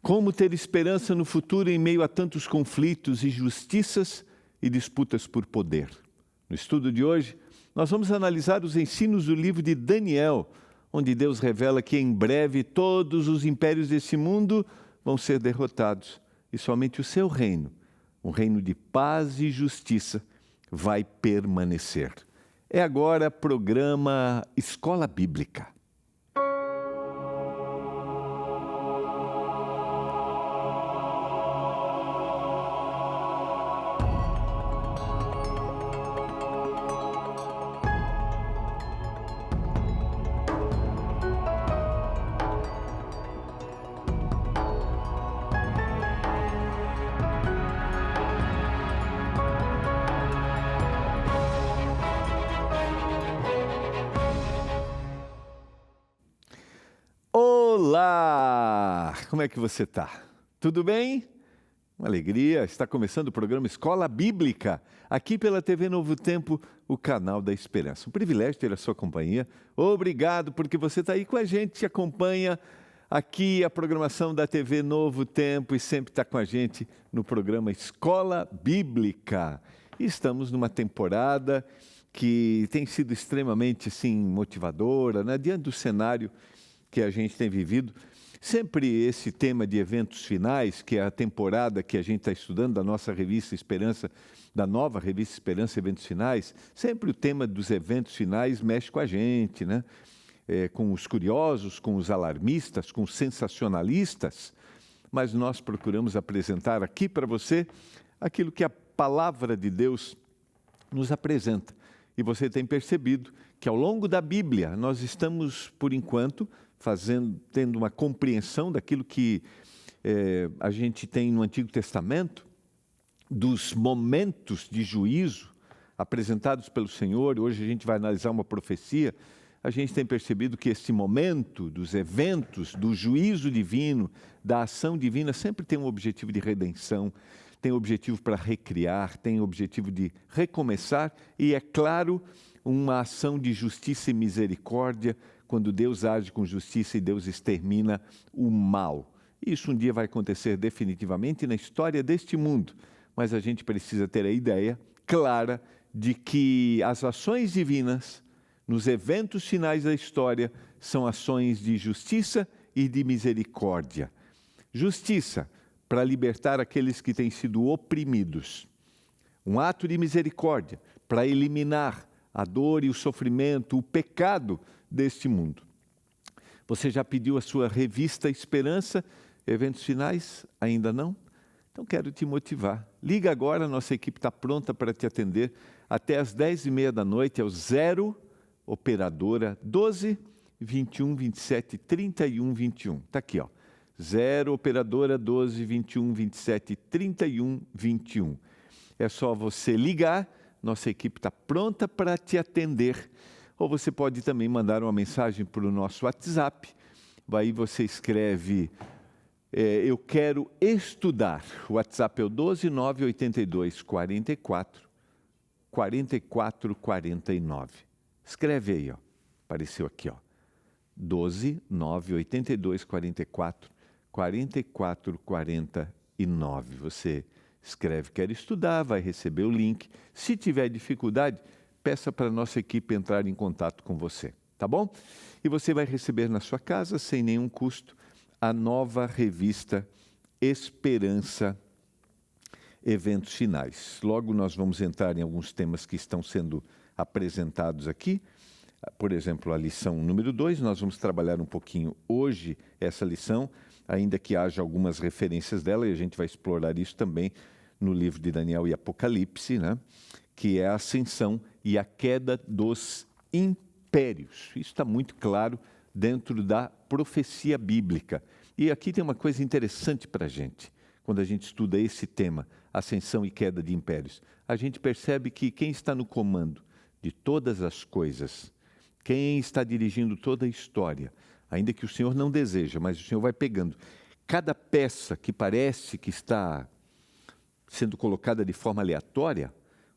Como ter esperança no futuro em meio a tantos conflitos, injustiças e disputas por poder? No estudo de hoje, nós vamos analisar os ensinos do livro de Daniel, onde Deus revela que em breve todos os impérios desse mundo vão ser derrotados e somente o seu reino, um reino de paz e justiça, vai permanecer. É agora programa Escola Bíblica. Olá! Como é que você está? Tudo bem? Uma alegria, está começando o programa Escola Bíblica, aqui pela TV Novo Tempo, o canal da Esperança. Um privilégio ter a sua companhia. Obrigado porque você está aí com a gente, acompanha aqui a programação da TV Novo Tempo e sempre está com a gente no programa Escola Bíblica. E estamos numa temporada que tem sido extremamente motivadora, né? Diante do cenário que a gente tem vivido, sempre esse tema de eventos finais, que é a temporada que a gente está estudando da nossa revista Esperança, da nova revista Esperança Eventos Finais, sempre o tema dos eventos finais mexe com a gente, né? Com os curiosos, com os alarmistas, com os sensacionalistas, mas nós procuramos apresentar aqui para você aquilo que a palavra de Deus nos apresenta. E você tem percebido que ao longo da Bíblia nós estamos, por enquanto, tendo uma compreensão daquilo que a gente tem no Antigo Testamento, dos momentos de juízo apresentados pelo Senhor. Hoje a gente vai analisar uma profecia. A gente tem percebido que esse momento dos eventos, do juízo divino, da ação divina, sempre tem um objetivo de redenção, tem objetivo para recriar, tem objetivo de recomeçar e, é claro, uma ação de justiça e misericórdia, quando Deus age com justiça e Deus extermina o mal. Isso um dia vai acontecer definitivamente na história deste mundo, mas a gente precisa ter a ideia clara de que as ações divinas, nos eventos finais da história, são ações de justiça e de misericórdia. Justiça, para libertar aqueles que têm sido oprimidos. Um ato de misericórdia, para eliminar a dor e o sofrimento, o pecado deste mundo. Você já pediu a sua revista Esperança, Eventos Finais? Ainda não? Então quero te motivar. Liga agora, nossa equipe está pronta para te atender até às 10h30 da noite, é o 0 Operadora 12 21 27 31 21. Está aqui, ó. 0 Operadora 12 21 27 31 21. É só você ligar, nossa equipe está pronta para te atender. Ou você pode também mandar uma mensagem para o nosso WhatsApp. Aí você escreve, eu quero estudar. O WhatsApp é o 12 982 44 44 49. Escreve aí, ó. Apareceu aqui, ó. 12 982 44 44 49. Você escreve quer estudar, vai receber o link. Se tiver dificuldade, peça para a nossa equipe entrar em contato com você, tá bom? E você vai receber na sua casa, sem nenhum custo, a nova revista Esperança Eventos Finais. Logo nós vamos entrar em alguns temas que estão sendo apresentados aqui. Por exemplo, a lição número 2, nós vamos trabalhar um pouquinho hoje essa lição, ainda que haja algumas referências dela, e a gente vai explorar isso também no livro de Daniel e Apocalipse, né? Que é a ascensão e a queda dos impérios. Isso está muito claro dentro da profecia bíblica. E aqui tem uma coisa interessante para a gente, quando a gente estuda esse tema, ascensão e queda de impérios. A gente percebe que quem está no comando de todas as coisas, quem está dirigindo toda a história, ainda que o Senhor não deseja, mas o Senhor vai pegando cada peça que parece que está sendo colocada de forma aleatória,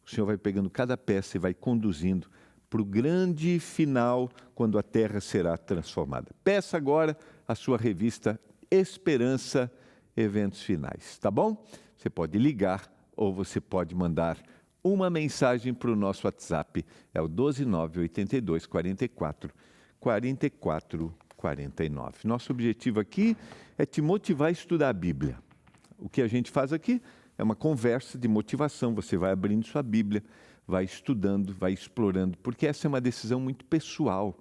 o Senhor vai pegando cada peça e vai conduzindo para o grande final, quando a terra será transformada. Peça agora a sua revista Esperança eventos finais, tá bom? Você pode ligar ou você pode mandar uma mensagem para o nosso WhatsApp, é o 12982444449. Nosso objetivo aqui é te motivar a estudar a Bíblia. O que a gente faz aqui é uma conversa de motivação, você vai abrindo sua Bíblia, vai estudando, vai explorando, porque essa é uma decisão muito pessoal.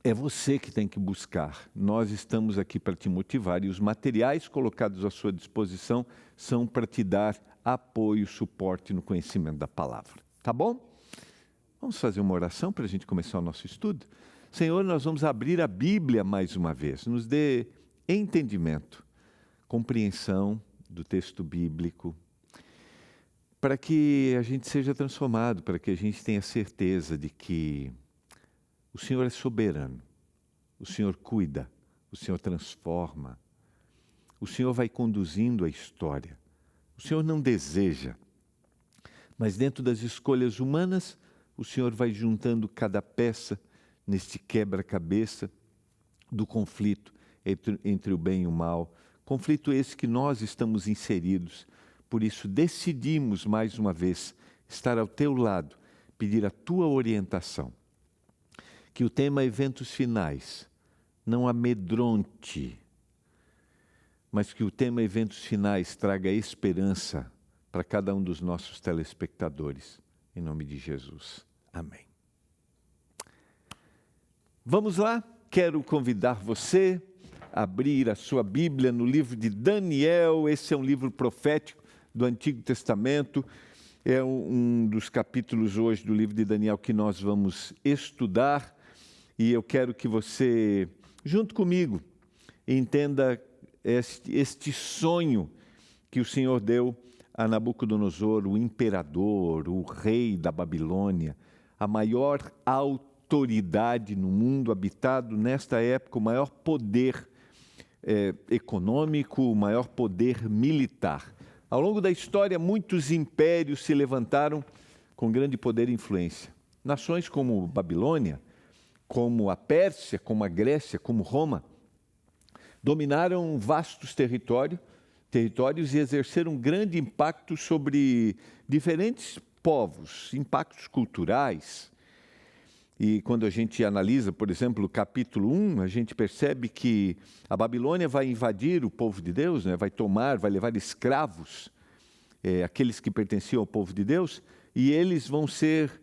É você que tem que buscar. Nós estamos aqui para te motivar e os materiais colocados à sua disposição são para te dar apoio, suporte no conhecimento da palavra. Tá bom? Vamos fazer uma oração para a gente começar o nosso estudo? Senhor, nós vamos abrir a Bíblia mais uma vez. Nos dê entendimento, compreensão do texto bíblico, para que a gente seja transformado, para que a gente tenha certeza de que o Senhor é soberano, o Senhor cuida, o Senhor transforma, o Senhor vai conduzindo a história. O Senhor não deseja, mas dentro das escolhas humanas, o Senhor vai juntando cada peça neste quebra-cabeça do conflito entre o bem e o mal, conflito esse que nós estamos inseridos. Por isso decidimos mais uma vez estar ao teu lado, pedir a tua orientação. Que o tema eventos finais não amedronte, mas que o tema eventos finais traga esperança para cada um dos nossos telespectadores. Em nome de Jesus. Amém. Vamos lá? Quero convidar você a abrir a sua Bíblia no livro de Daniel. Esse é um livro profético do Antigo Testamento. É um dos capítulos hoje do livro de Daniel que nós vamos estudar. E eu quero que você, junto comigo, entenda este sonho que o Senhor deu a Nabucodonosor, o imperador, o rei da Babilônia, a maior autoridade no mundo habitado nesta época, o maior poder econômico, o maior poder militar. Ao longo da história, muitos impérios se levantaram com grande poder e influência. Nações como Babilônia, como a Pérsia, como a Grécia, como Roma, dominaram vastos territórios e exerceram um grande impacto sobre diferentes povos, impactos culturais. E quando a gente analisa, por exemplo, o capítulo 1, a gente percebe que a Babilônia vai invadir o povo de Deus, né? Vai levar escravos, aqueles que pertenciam ao povo de Deus, e eles vão ser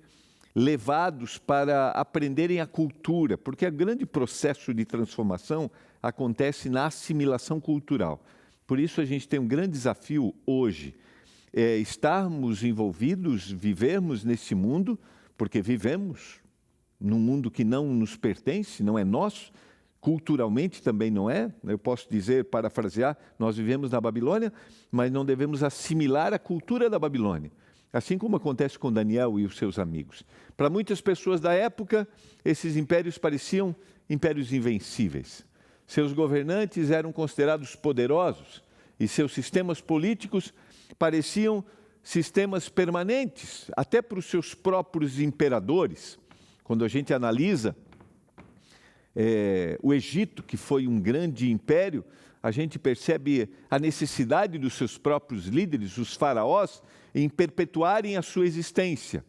levados para aprenderem a cultura, porque o grande processo de transformação acontece na assimilação cultural. Por isso a gente tem um grande desafio hoje, estarmos envolvidos, vivermos nesse mundo, porque vivemos num mundo que não nos pertence, não é nosso, culturalmente também não é. Eu posso dizer, parafrasear, nós vivemos na Babilônia, mas não devemos assimilar a cultura da Babilônia. Assim como acontece com Daniel e os seus amigos. Para muitas pessoas da época, esses impérios pareciam impérios invencíveis. Seus governantes eram considerados poderosos e seus sistemas políticos pareciam sistemas permanentes, até para os seus próprios imperadores. Quando a gente analisa o Egito, que foi um grande império, a gente percebe a necessidade dos seus próprios líderes, os faraós, em perpetuarem a sua existência,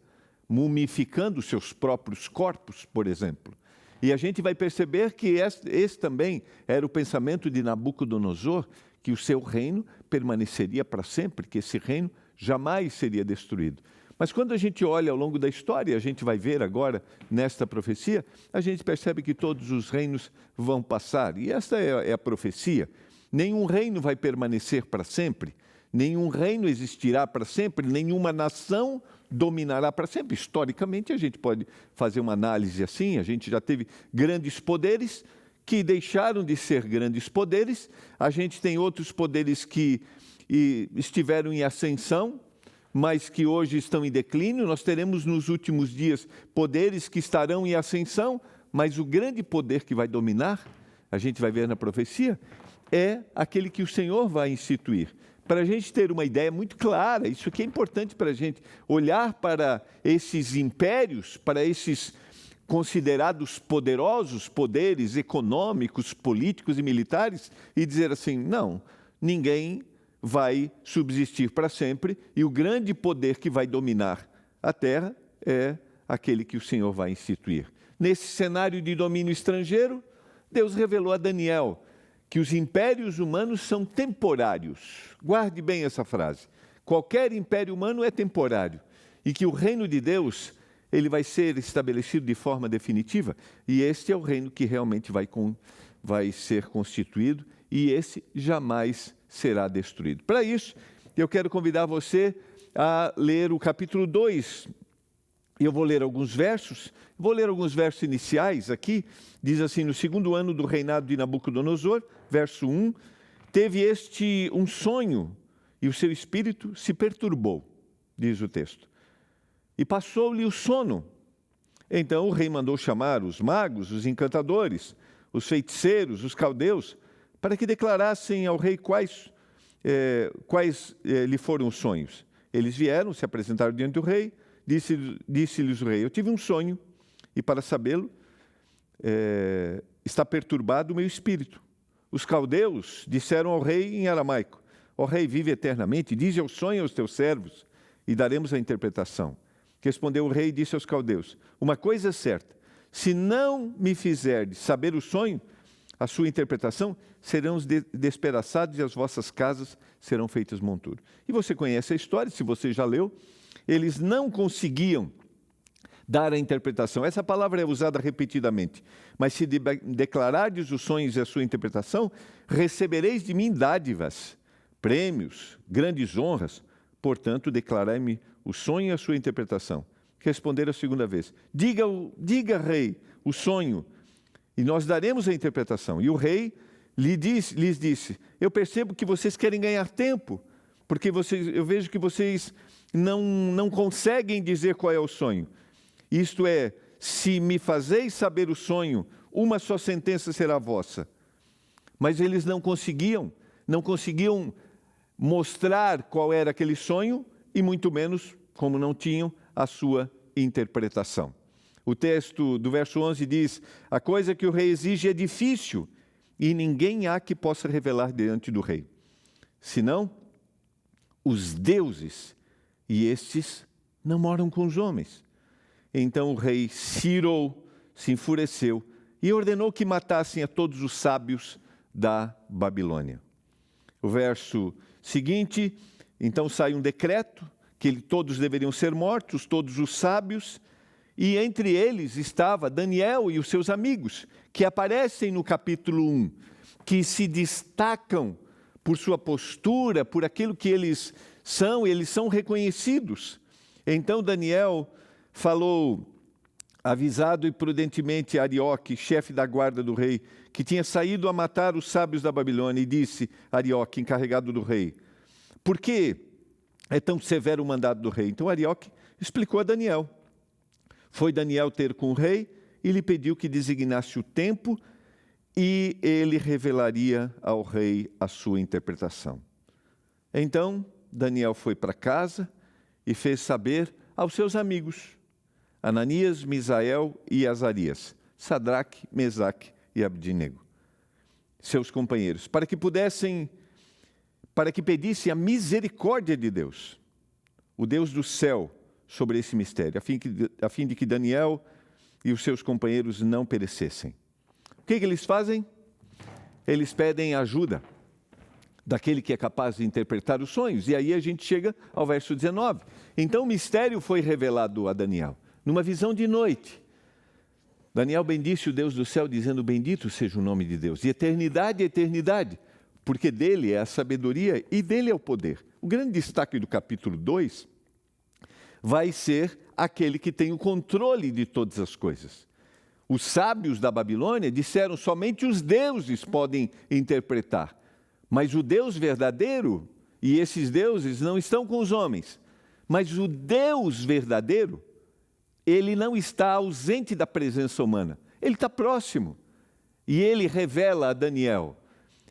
mumificando seus próprios corpos, por exemplo. E a gente vai perceber que esse também era o pensamento de Nabucodonosor, que o seu reino permaneceria para sempre, que esse reino jamais seria destruído. Mas quando a gente olha ao longo da história, a gente vai ver agora nesta profecia, a gente percebe que todos os reinos vão passar. E esta é a profecia. Nenhum reino vai permanecer para sempre, nenhum reino existirá para sempre, nenhuma nação dominará para sempre. Historicamente, a gente pode fazer uma análise assim, a gente já teve grandes poderes que deixaram de ser grandes poderes, a gente tem outros poderes que estiveram em ascensão, mas que hoje estão em declínio. Nós teremos nos últimos dias poderes que estarão em ascensão, mas o grande poder que vai dominar, a gente vai ver na profecia, é aquele que o Senhor vai instituir. Para a gente ter uma ideia muito clara, isso aqui é importante para a gente olhar para esses impérios, para esses considerados poderosos, poderes econômicos, políticos e militares, e dizer assim, não, ninguém vai subsistir para sempre, e o grande poder que vai dominar a terra é aquele que o Senhor vai instituir. Nesse cenário de domínio estrangeiro, Deus revelou a Daniel que os impérios humanos são temporários. Guarde bem essa frase. Qualquer império humano é temporário. E que o reino de Deus, ele vai ser estabelecido de forma definitiva. E este é o reino que realmente vai ser constituído. E esse jamais será destruído. Para isso, eu quero convidar você a ler o capítulo 2. Eu vou ler alguns versos. Vou ler alguns versos iniciais aqui. Diz assim, no 2º ano do reinado de Nabucodonosor, verso 1, teve este um sonho e o seu espírito se perturbou, diz o texto. E passou-lhe o sono. Então o rei mandou chamar os magos, os encantadores, os feiticeiros, os caldeus, para que declarassem ao rei quais lhe foram os sonhos. Eles vieram, se apresentaram diante do rei, disse-lhes o rei, eu tive um sonho, e para sabê-lo, está perturbado o meu espírito. Os caldeus disseram ao rei em aramaico, ó rei, vive eternamente, dize o sonho aos teus servos, e daremos a interpretação. Respondeu o rei e disse aos caldeus, uma coisa é certa, se não me fizerdes saber o sonho, a sua interpretação, serão despedaçados e as vossas casas serão feitas monturo. E você conhece a história, se você já leu, eles não conseguiam dar a interpretação. Essa palavra é usada repetidamente. Mas se declarardes os sonhos e a sua interpretação, recebereis de mim dádivas, prêmios, grandes honras. Portanto, declarai-me o sonho e a sua interpretação. Responderam a segunda vez, diga, rei, o sonho, e nós daremos a interpretação. E o rei lhes disse, eu percebo que vocês querem ganhar tempo, porque eu vejo que vocês não conseguem dizer qual é o sonho. Isto é, se me fazeis saber o sonho, uma só sentença será vossa. Mas eles não conseguiam mostrar qual era aquele sonho, e muito menos, como não tinham, a sua interpretação. O texto do verso 11 diz, a coisa que o rei exige é difícil, e ninguém há que possa revelar diante do rei. Senão, os deuses, e estes não moram com os homens. Então o rei se irou, se enfureceu e ordenou que matassem a todos os sábios da Babilônia. O verso seguinte, então sai um decreto que todos deveriam ser mortos, todos os sábios, e entre eles estava Daniel e os seus amigos, que aparecem no capítulo 1, que se destacam por sua postura, por aquilo que eles são reconhecidos. Então Daniel falou, avisado e prudentemente, a Arioque, chefe da guarda do rei, que tinha saído a matar os sábios da Babilônia, e disse a Arioque, encarregado do rei, por que é tão severo o mandado do rei? Então Arioque explicou a Daniel. Foi Daniel ter com o rei e lhe pediu que designasse o tempo e ele revelaria ao rei a sua interpretação. Então Daniel foi para casa e fez saber aos seus amigos, Ananias, Misael e Azarias, Sadraque, Mesaque e Abdinego, seus companheiros, para que pedissem a misericórdia de Deus, o Deus do céu, sobre esse mistério, a fim de que Daniel e os seus companheiros não perecessem. O que eles fazem? Eles pedem ajuda daquele que é capaz de interpretar os sonhos. E aí a gente chega ao verso 19. Então o mistério foi revelado a Daniel, numa visão de noite. Daniel bendisse o Deus do céu, dizendo, bendito seja o nome de Deus. E eternidade é eternidade, porque dele é a sabedoria e dele é o poder. O grande destaque do capítulo 2 vai ser aquele que tem o controle de todas as coisas. Os sábios da Babilônia disseram, somente os deuses podem interpretar. Mas o Deus verdadeiro, e esses deuses não estão com os homens, mas o Deus verdadeiro, ele não está ausente da presença humana, ele está próximo. E ele revela a Daniel,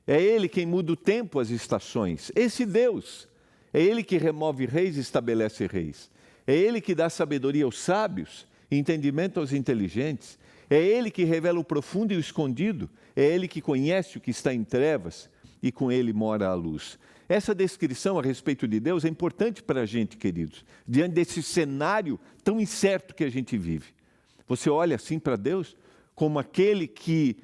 é ele quem muda o tempo, as estações, esse Deus, é ele que remove reis e estabelece reis, é ele que dá sabedoria aos sábios, entendimento aos inteligentes. É Ele que revela o profundo e o escondido. É Ele que conhece o que está em trevas e com Ele mora a luz. Essa descrição a respeito de Deus é importante para a gente, queridos, diante desse cenário tão incerto que a gente vive. Você olha assim para Deus como aquele que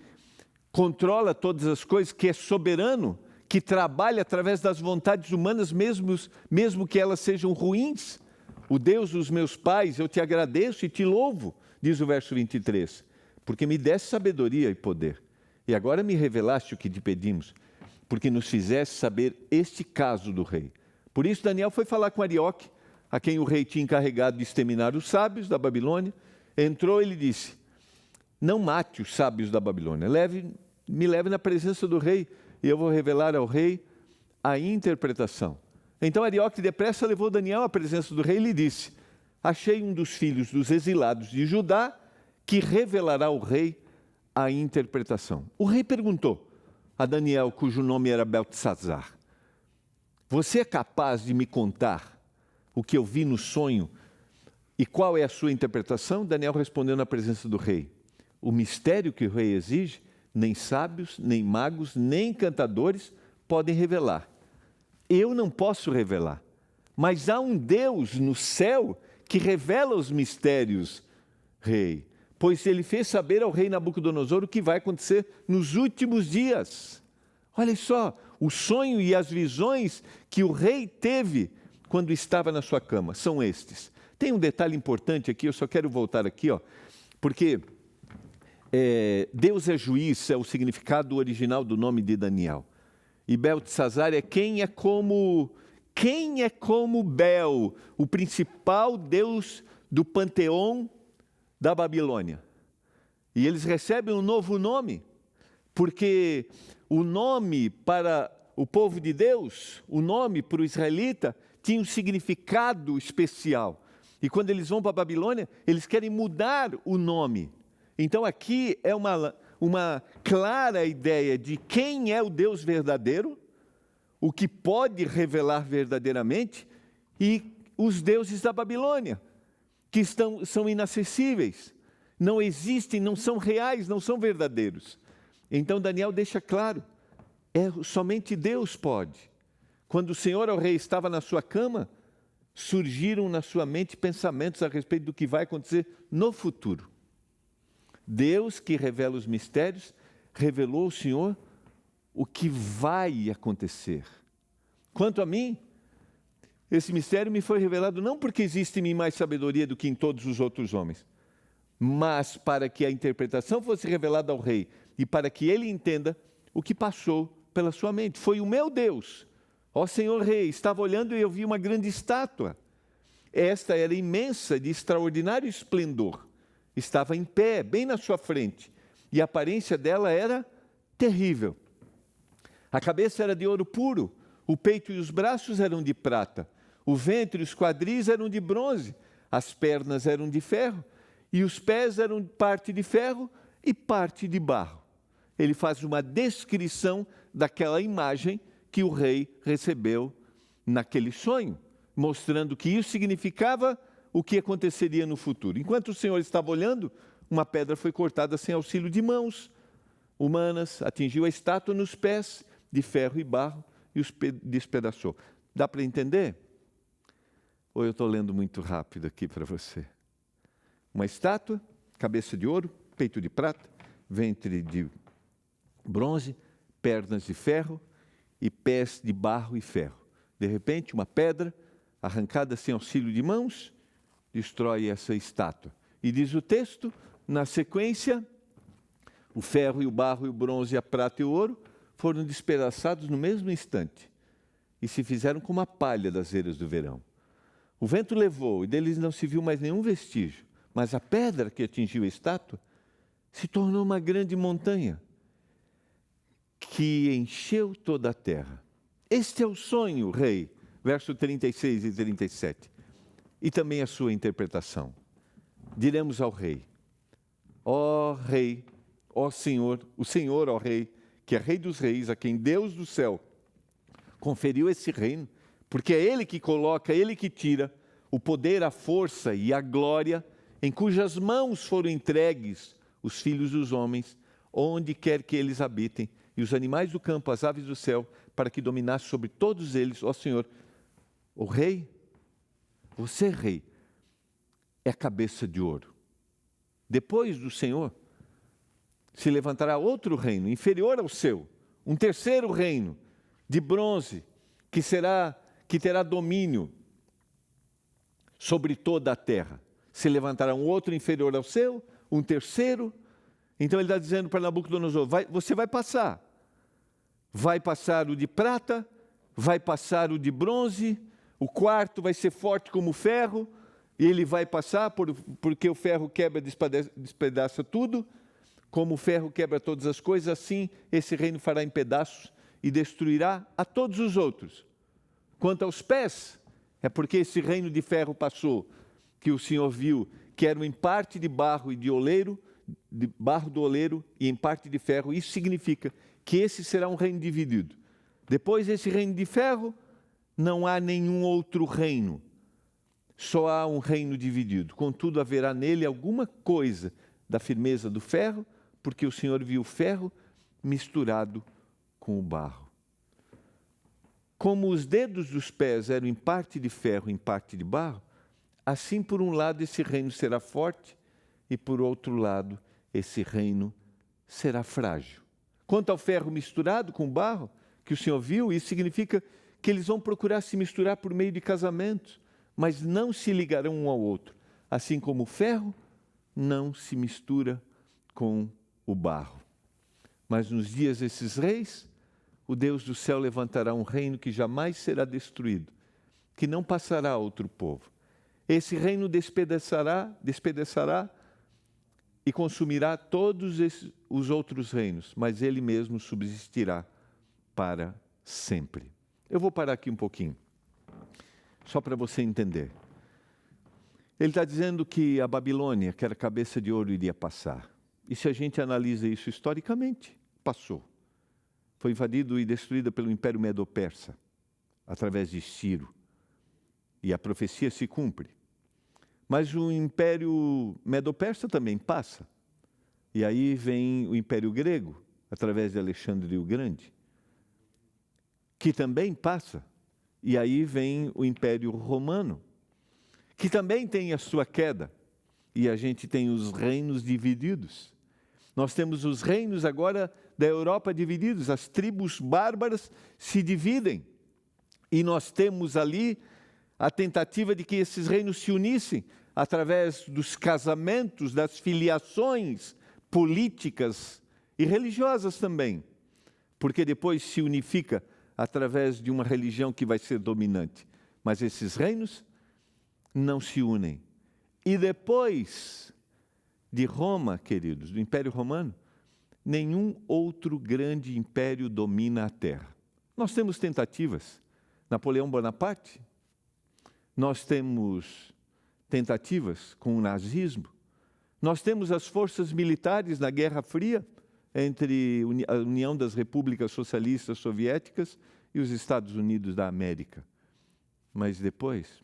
controla todas as coisas, que é soberano, que trabalha através das vontades humanas, mesmo que elas sejam ruins. O Deus dos meus pais, eu te agradeço e te louvo, diz o verso 23, porque me deste sabedoria e poder. E agora me revelaste o que te pedimos, porque nos fizeste saber este caso do rei. Por isso Daniel foi falar com Arioque, a quem o rei tinha encarregado de exterminar os sábios da Babilônia. Entrou e lhe disse: não mate os sábios da Babilônia, me leve na presença do rei, e eu vou revelar ao rei a interpretação. Então Arioque depressa levou Daniel à presença do rei e lhe disse: achei um dos filhos dos exilados de Judá, que revelará ao rei a interpretação. O rei perguntou a Daniel, cujo nome era Beltesazar: você é capaz de me contar o que eu vi no sonho e qual é a sua interpretação? Daniel respondeu na presença do rei: o mistério que o rei exige, nem sábios, nem magos, nem encantadores podem revelar. Eu não posso revelar, mas há um Deus no céu que revela os mistérios, rei. Pois ele fez saber ao rei Nabucodonosor o que vai acontecer nos últimos dias. Olha só, o sonho e as visões que o rei teve quando estava na sua cama são estes. Tem um detalhe importante aqui, eu só quero voltar aqui, porque Deus é juiz, é o significado original do nome de Daniel. E Beltesazar é quem é como Bel, o principal deus do panteão da Babilônia. E eles recebem um novo nome, porque o nome para o povo de Deus, o nome para o israelita, tinha um significado especial. E quando eles vão para a Babilônia, eles querem mudar o nome. Então aqui é uma clara ideia de quem é o Deus verdadeiro, o que pode revelar verdadeiramente, e os deuses da Babilônia, que são inacessíveis, não existem, não são reais, não são verdadeiros. Então Daniel deixa claro, somente Deus pode. Quando o Senhor, ao rei, estava na sua cama, surgiram na sua mente pensamentos a respeito do que vai acontecer no futuro. Deus, que revela os mistérios, revelou ao Senhor o que vai acontecer. Quanto a mim, esse mistério me foi revelado não porque existe em mim mais sabedoria do que em todos os outros homens, mas para que a interpretação fosse revelada ao rei e para que ele entenda o que passou pela sua mente. Foi o meu Deus, ó Senhor Rei, estava olhando e eu vi uma grande estátua. Esta era imensa, de extraordinário esplendor. Estava em pé, bem na sua frente, e a aparência dela era terrível. A cabeça era de ouro puro, o peito e os braços eram de prata, o ventre e os quadris eram de bronze, as pernas eram de ferro, e os pés eram parte de ferro e parte de barro. Ele faz uma descrição daquela imagem que o rei recebeu naquele sonho, mostrando que isso significava o que aconteceria no futuro. Enquanto o Senhor estava olhando, uma pedra foi cortada sem auxílio de mãos humanas, atingiu a estátua nos pés, de ferro e barro, e os despedaçou. Dá para entender? Ou eu estou lendo muito rápido aqui para você? Uma estátua, cabeça de ouro, peito de prata, ventre de bronze, pernas de ferro e pés de barro e ferro. De repente, uma pedra arrancada sem auxílio de mãos, destrói essa estátua. E diz o texto, na sequência, o ferro e o barro e o bronze, a prata e o ouro foram despedaçados no mesmo instante e se fizeram como a palha das eiras do verão. O vento levou e deles não se viu mais nenhum vestígio, mas a pedra que atingiu a estátua se tornou uma grande montanha que encheu toda a terra. Este é o sonho, rei, verso 36 e 37. E também a sua interpretação. Diremos ao rei: ó rei, ó Senhor, o Senhor, ó rei, que é rei dos reis, a quem Deus do céu conferiu esse reino, porque é Ele que coloca, Ele que tira o poder, a força e a glória em cujas mãos foram entregues os filhos dos homens, onde quer que eles habitem, e os animais do campo, as aves do céu, para que dominasse sobre todos eles, ó Senhor. O rei, você rei, é a cabeça de ouro. Depois do Senhor, se levantará outro reino, inferior ao seu, um terceiro reino, de bronze, que terá domínio sobre toda a terra. Se levantará um outro inferior ao seu, um terceiro. Então ele está dizendo para Nabucodonosor, você vai passar o de prata, vai passar o de bronze, o quarto vai ser forte como o ferro, e ele vai passar, porque o ferro quebra, despedaça tudo, como o ferro quebra todas as coisas, assim esse reino fará em pedaços e destruirá a todos os outros. Quanto aos pés, é porque esse reino de ferro passou, que o Senhor viu, que eram em parte de barro e de barro do oleiro e em parte de ferro. Isso significa que esse será um reino dividido. Depois desse reino de ferro, não há nenhum outro reino. Só há um reino dividido. Contudo, haverá nele alguma coisa da firmeza do ferro, porque o Senhor viu o ferro misturado com o barro. Como os dedos dos pés eram em parte de ferro, em parte de barro, assim por um lado esse reino será forte e por outro lado esse reino será frágil. Quanto ao ferro misturado com o barro, que o Senhor viu, isso significa que eles vão procurar se misturar por meio de casamentos, mas não se ligarão um ao outro, assim como o ferro não se mistura com o barro. Mas nos dias desses reis, o Deus do céu levantará um reino que jamais será destruído, que não passará a outro povo. Esse reino despedaçará e consumirá todos os outros reinos, mas ele mesmo subsistirá para sempre. Eu vou parar aqui um pouquinho, só para você entender. Ele está dizendo que a Babilônia, que era cabeça de ouro, iria passar. E se a gente analisa isso historicamente, passou. Foi invadido e destruída pelo Império Medo-Persa, através de Ciro. E a profecia se cumpre. Mas o Império Medo-Persa também passa. E aí vem o Império Grego, através de Alexandre o Grande, que também passa. E aí vem o Império Romano, que também tem a sua queda. E a gente tem os reinos divididos. Nós temos os reinos agora da Europa divididos, as tribos bárbaras se dividem. E nós temos ali a tentativa de que esses reinos se unissem através dos casamentos, das filiações políticas e religiosas também. Porque depois se unifica através de uma religião que vai ser dominante. Mas esses reinos não se unem. E depois de Roma, queridos, do Império Romano, nenhum outro grande império domina a terra. Nós temos tentativas. Napoleão Bonaparte, nós temos tentativas com o nazismo, nós temos as forças militares na Guerra Fria entre a União das Repúblicas Socialistas Soviéticas e os Estados Unidos da América. Mas depois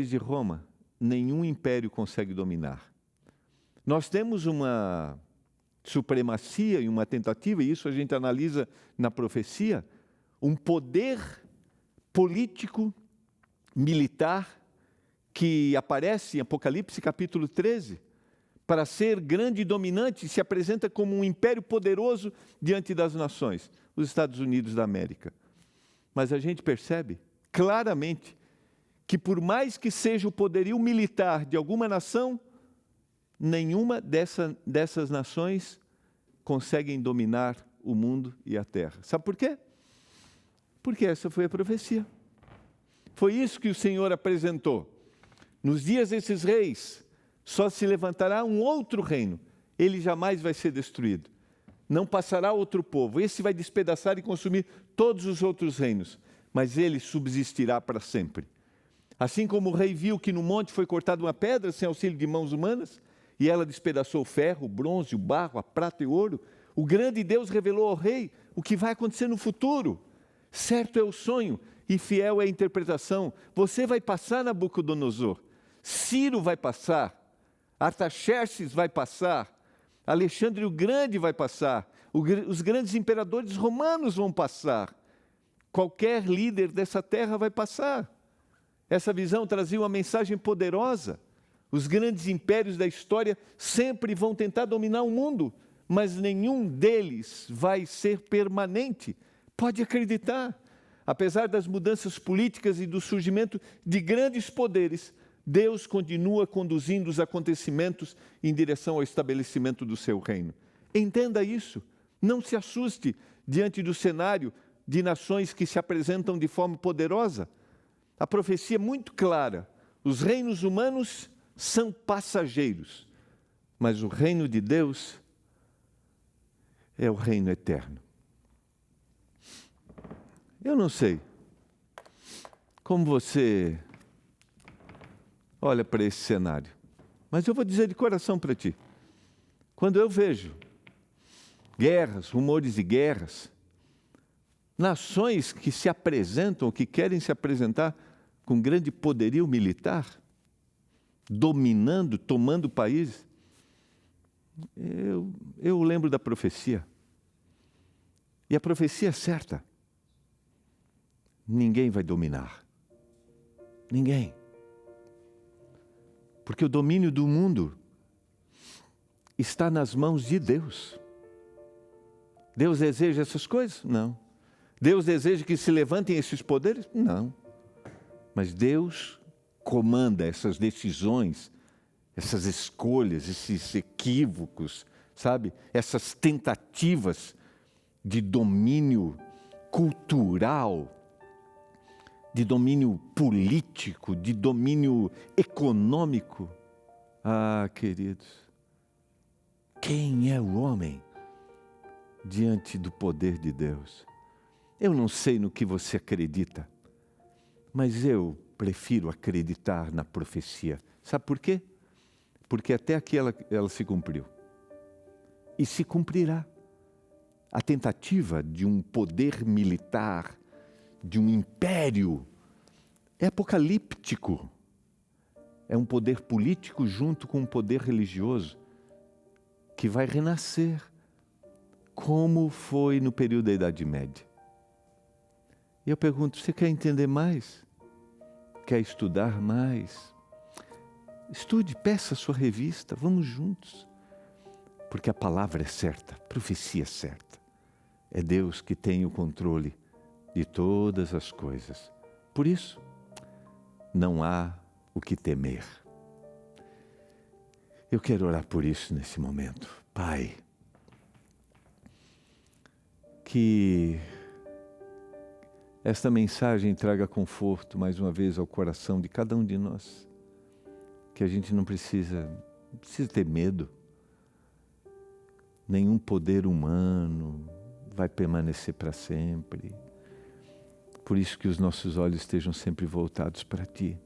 de Roma, nenhum império consegue dominar. Nós temos uma supremacia e uma tentativa, e isso a gente analisa na profecia, um poder político, militar, que aparece em Apocalipse capítulo 13, para ser grande e dominante, se apresenta como um império poderoso diante das nações, os Estados Unidos da América. Mas a gente percebe claramente que por mais que seja o poderio militar de alguma nação, nenhuma dessas nações conseguem dominar o mundo e a terra. Sabe por quê? Porque essa foi a profecia. Foi isso que o Senhor apresentou. Nos dias desses reis, só se levantará um outro reino. Ele jamais vai ser destruído. Não passará outro povo. Esse vai despedaçar e consumir todos os outros reinos. Mas ele subsistirá para sempre. Assim como o rei viu que no monte foi cortada uma pedra sem auxílio de mãos humanas, e ela despedaçou o ferro, o bronze, o barro, a prata e o ouro, o grande Deus revelou ao rei o que vai acontecer no futuro. Certo é o sonho e fiel é a interpretação. Você vai passar, Nabucodonosor. Ciro vai passar, Artaxerxes vai passar, Alexandre o Grande vai passar, os grandes imperadores romanos vão passar, qualquer líder dessa terra vai passar. Essa visão trazia uma mensagem poderosa. Os grandes impérios da história sempre vão tentar dominar o mundo, mas nenhum deles vai ser permanente. Pode acreditar. Apesar das mudanças políticas e do surgimento de grandes poderes, Deus continua conduzindo os acontecimentos em direção ao estabelecimento do seu reino. Entenda isso. Não se assuste diante do cenário de nações que se apresentam de forma poderosa. A profecia é muito clara. Os reinos humanos são passageiros, mas o reino de Deus é o reino eterno. Eu não sei como você olha para esse cenário, mas eu vou dizer de coração para ti. Quando eu vejo guerras, rumores de guerras, nações que se apresentam, que querem se apresentar com grande poderio militar, dominando, tomando países, eu lembro da profecia. E a profecia é certa. Ninguém vai dominar. Ninguém. Porque o domínio do mundo está nas mãos de Deus. Deus deseja essas coisas? Não. Deus deseja que se levantem esses poderes? Não. Mas Deus comanda essas decisões, essas escolhas, esses equívocos, sabe? Essas tentativas de domínio cultural, de domínio político, de domínio econômico. Ah, queridos, quem é o homem diante do poder de Deus? Eu não sei no que você acredita, mas eu prefiro acreditar na profecia. Sabe por quê? Porque até aqui ela se cumpriu. E se cumprirá. A tentativa de um poder militar, de um império, é apocalíptico. É um poder político junto com um poder religioso que vai renascer, como foi no período da Idade Média. E eu pergunto, você quer entender mais? Quer estudar mais? Estude, peça a sua revista, vamos juntos. Porque a palavra é certa, a profecia é certa. É Deus que tem o controle de todas as coisas. Por isso, não há o que temer. Eu quero orar por isso nesse momento. Pai, que esta mensagem traga conforto mais uma vez ao coração de cada um de nós. Que a gente não precisa ter medo. Nenhum poder humano vai permanecer para sempre. Por isso que os nossos olhos estejam sempre voltados para Ti.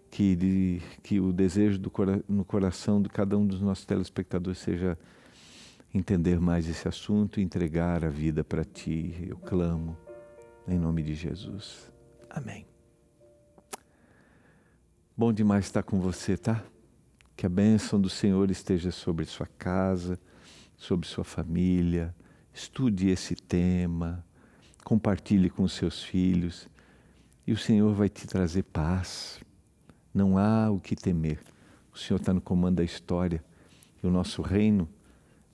Que o desejo no coração de cada um dos nossos telespectadores seja entender mais esse assunto e entregar a vida para Ti. Eu clamo em nome de Jesus. Amém. Bom demais estar com você, tá? Que a bênção do Senhor esteja sobre sua casa, sobre sua família. Estude esse tema, compartilhe com os seus filhos e o Senhor vai te trazer paz. Não há o que temer. O Senhor está no comando da história e o nosso reino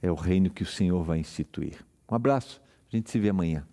é o reino que o Senhor vai instituir. Um abraço, a gente se vê amanhã.